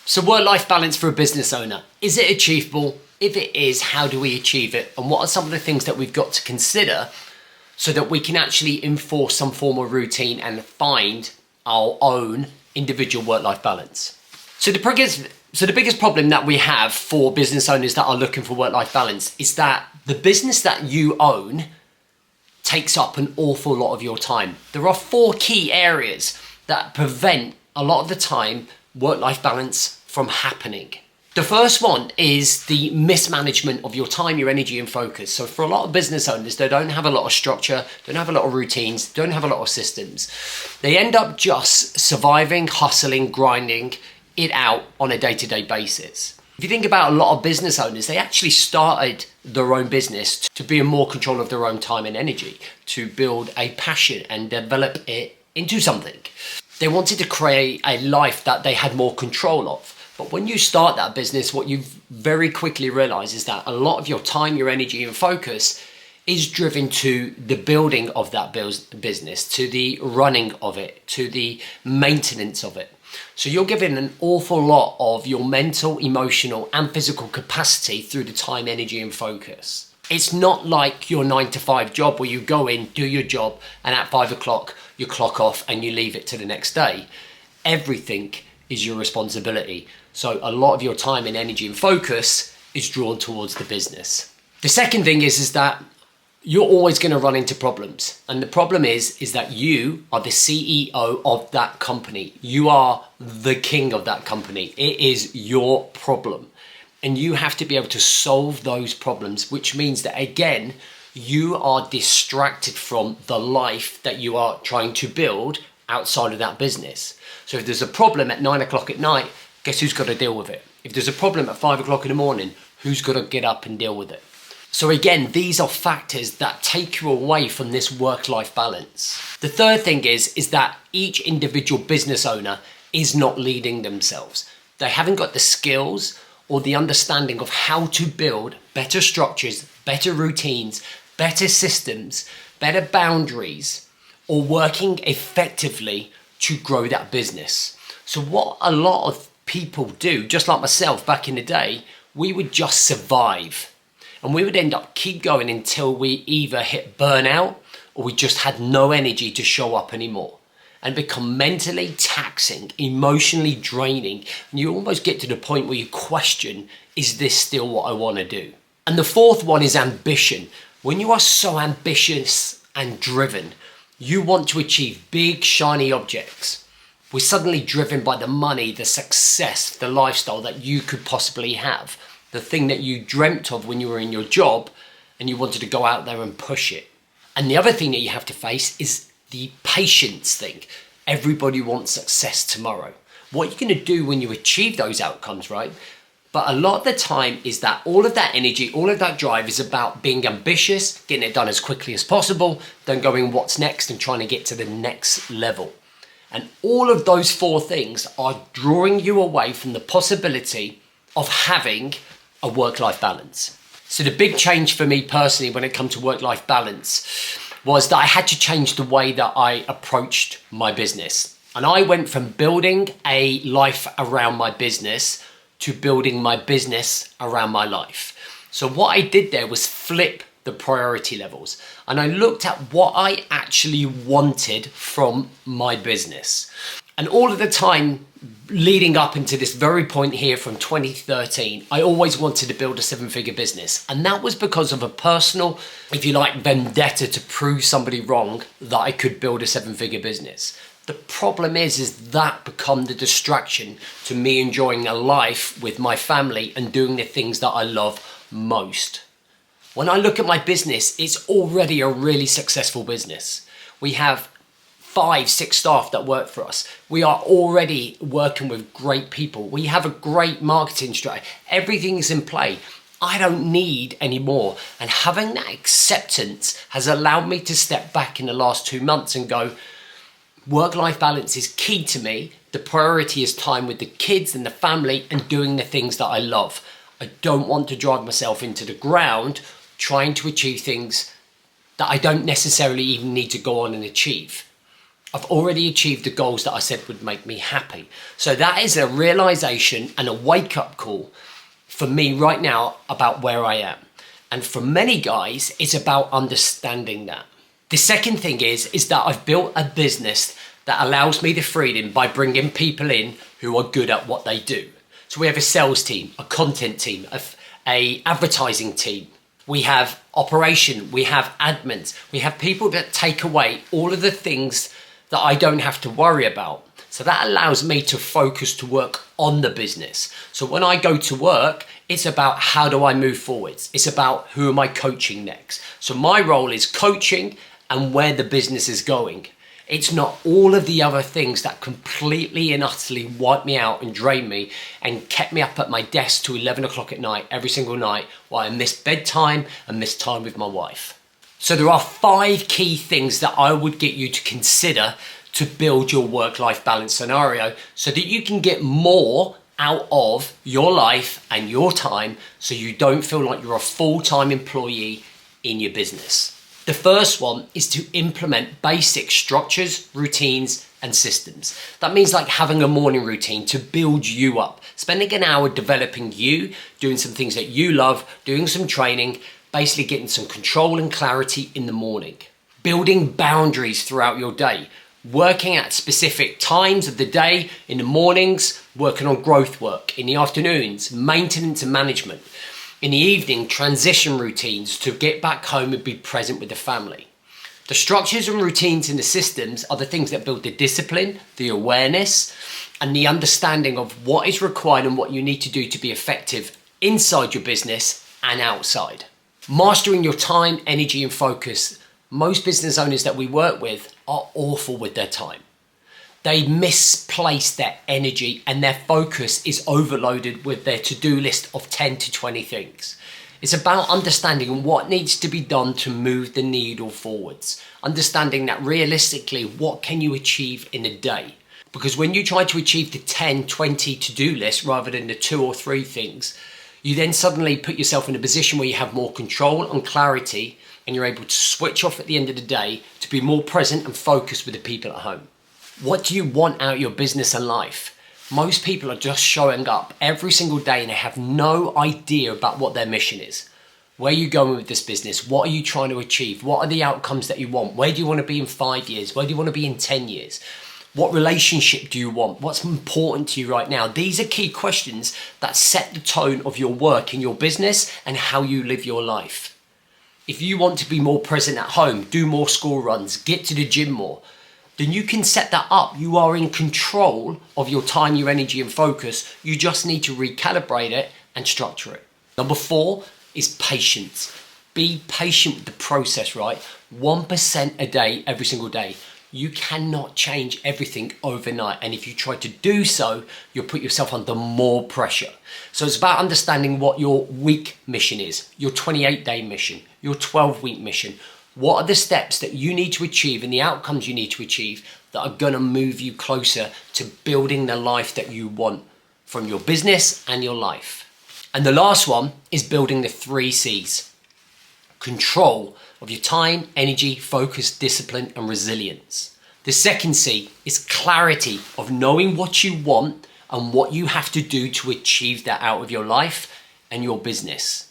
So work-life balance for a business owner, is it achievable? If it is, how do we achieve it? And what are some of the things that we've got to consider so that we can actually enforce some form of routine and find our own individual work-life balance? So the biggest problem that we have for business owners that are looking for work-life balance is that the business that you own takes up an awful lot of your time. There are 4 key areas that prevent a lot of the time work-life balance from happening. The first one is the mismanagement of your time, your energy and focus. So for a lot of business owners, they don't have a lot of structure, don't have a lot of routines, don't have a lot of systems. They end up just surviving, hustling, grinding it out on a day-to-day basis. If you think about a lot of business owners, they actually started their own business to be in more control of their own time and energy, to build a passion and develop it into something. They wanted to create a life that they had more control of. But when you start that business, what you very quickly realize is that a lot of your time, your energy and focus is driven to the building of that business, to the running of it, to the maintenance of it. So you're giving an awful lot of your mental, emotional and physical capacity through the time, energy and focus. It's not like your 9-to-5 job where you go in, do your job, and at 5 o'clock you clock off and you leave it to the next day. Everything is your responsibility. So a lot of your time and energy and focus is drawn towards the business. The second thing is that you're always going to run into problems. And the problem is that you are the CEO of that company. You are the king of that company. It is your problem. And you have to be able to solve those problems, which means that, again, you are distracted from the life that you are trying to build outside of that business. So if there's a problem at 9 o'clock at night, guess who's got to deal with it? If there's a problem at 5 o'clock in the morning, who's got to get up and deal with it? So again, these are factors that take you away from this work-life balance. The third thing is that each individual business owner is not leading themselves. They haven't got the skills or the understanding of how to build better structures, better routines, better systems, better boundaries, or working effectively to grow that business. So what a lot of people do, just like myself back in the day, we would just survive. And we would end up keep going until we either hit burnout or we just had no energy to show up anymore, and become mentally taxing, emotionally draining. And you almost get to the point where you question, is this still what I want to do? And the fourth one is ambition. When you are so ambitious and driven, you want to achieve big, shiny objects. We're suddenly driven by the money, the success, the lifestyle that you could possibly have. The thing that you dreamt of when you were in your job and you wanted to go out there and push it. And the other thing that you have to face is the patience thing. Everybody wants success tomorrow. What you're going to do when you achieve those outcomes, right? But a lot of the time is that all of that energy, all of that drive is about being ambitious, getting it done as quickly as possible, then going what's next and trying to get to the next level. And all of those 4 things are drawing you away from the possibility of having a work-life balance. So the big change for me personally when it comes to work-life balance was that I had to change the way that I approached my business. And I went from building a life around my business to building my business around my life. So what I did there was flip the priority levels. And I looked at what I actually wanted from my business. And all of the time leading up into this very point here from 2013, I always wanted to build a 7-figure business. And that was because of a personal, if you like, vendetta to prove somebody wrong that I could build a 7-figure business. The problem is that become the distraction to me enjoying a life with my family and doing the things that I love most. When I look at my business, it's already a really successful business. We have 5-6 staff that work for us. We are already working with great people. We have a great marketing strategy. Everything is in play. I don't need any more. And having that acceptance has allowed me to step back in the last 2 months and go, work-life balance is key to me. The priority is time with the kids and the family and doing the things that I love. I don't want to drive myself into the ground trying to achieve things that I don't necessarily even need to go on and achieve. I've already achieved the goals that I said would make me happy. So that is a realization and a wake-up call for me right now about where I am. And for many guys, it's about understanding that. The second thing is that I've built a business that allows me the freedom by bringing people in who are good at what they do. So we have a sales team, a content team, a advertising team. We have operation, we have admins, we have people that take away all of the things that I don't have to worry about. So that allows me to focus to work on the business. So when I go to work, it's about how do I move forwards? It's about who am I coaching next? So my role is coaching and where the business is going. It's not all of the other things that completely and utterly wiped me out and drained me and kept me up at my desk till 11 o'clock at night, every single night, while I missed bedtime and missed time with my wife. So there are 5 key things that I would get you to consider to build your work-life balance scenario so that you can get more out of your life and your time so you don't feel like you're a full-time employee in your business. The first one is to implement basic structures, routines, and systems. That means like having a morning routine to build you up, spending an hour developing you, doing some things that you love, doing some training, basically getting some control and clarity in the morning. Building boundaries throughout your day, working at specific times of the day, in the mornings, working on growth work, in the afternoons, maintenance and management. In the evening, transition routines to get back home and be present with the family. The structures and routines in the systems are the things that build the discipline, the awareness, and the understanding of what is required and what you need to do to be effective inside your business and outside. Mastering your time, energy, and focus. Most business owners that we work with are awful with their time. They misplace their energy and their focus is overloaded with their to-do list of 10 to 20 things. It's about understanding what needs to be done to move the needle forwards. Understanding that realistically, what can you achieve in a day? Because when you try to achieve the 10, 20 to-do list rather than the 2 or 3 things, you then suddenly put yourself in a position where you have more control and clarity and you're able to switch off at the end of the day to be more present and focused with the people at home. What do you want out of your business and life? Most people are just showing up every single day and they have no idea about what their mission is. Where are you going with this business? What are you trying to achieve? What are the outcomes that you want? Where do you want to be in 5 years? Where do you want to be in 10 years? What relationship do you want? What's important to you right now? These are key questions that set the tone of your work in your business and how you live your life. If you want to be more present at home, do more school runs, get to the gym more, then you can set that up. You are in control of your time, your energy and focus. You just need to recalibrate it and structure it. Number 4 is patience. Be patient with the process, right? 1% a day, every single day. You cannot change everything overnight. And if you try to do so, you'll put yourself under more pressure. So it's about understanding what your week mission is, your 28-day mission, your 12-week mission. What are the steps that you need to achieve and the outcomes you need to achieve that are going to move you closer to building the life that you want from your business and your life? And the last one is building the 3 C's. Control of your time, energy, focus, discipline, and resilience. The second C is clarity of knowing what you want and what you have to do to achieve that out of your life and your business.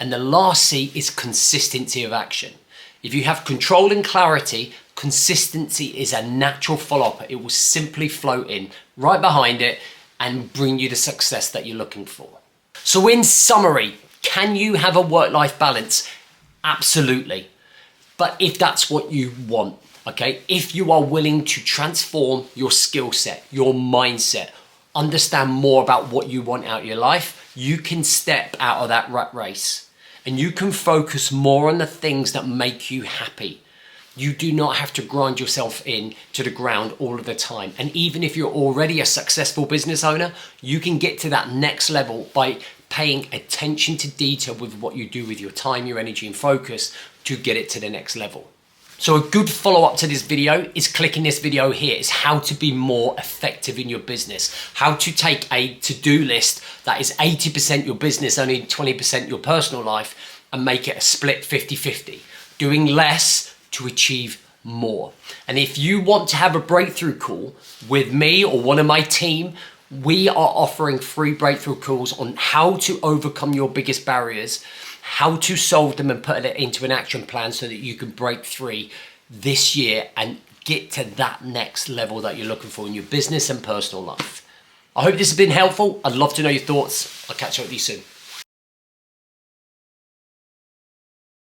And the last C is consistency of action. If you have control and clarity, consistency is a natural follow-up. It will simply flow in right behind it and bring you the success that you're looking for. So in summary, can you have a work-life balance? Absolutely. But if that's what you want, okay, if you are willing to transform your skill set, your mindset, understand more about what you want out of your life, you can step out of that rat race and you can focus more on the things that make you happy. You do not have to grind yourself in to the ground all of the time. And even if you're already a successful business owner, you can get to that next level by paying attention to detail with what you do with your time, your energy and focus to get it to the next level. So a good follow-up to this video is clicking this video here. Is how to be more effective in your business. How to take a to-do list that is 80% your business, only 20% your personal life, and make it a split 50-50. Doing less to achieve more. And if you want to have a breakthrough call with me or one of my team, we are offering free breakthrough calls on how to overcome your biggest barriers, how to solve them and put it into an action plan so that you can break free this year and get to that next level that you're looking for in your business and personal life. I hope this has been helpful. I'd love to know your thoughts. I'll catch up with you soon.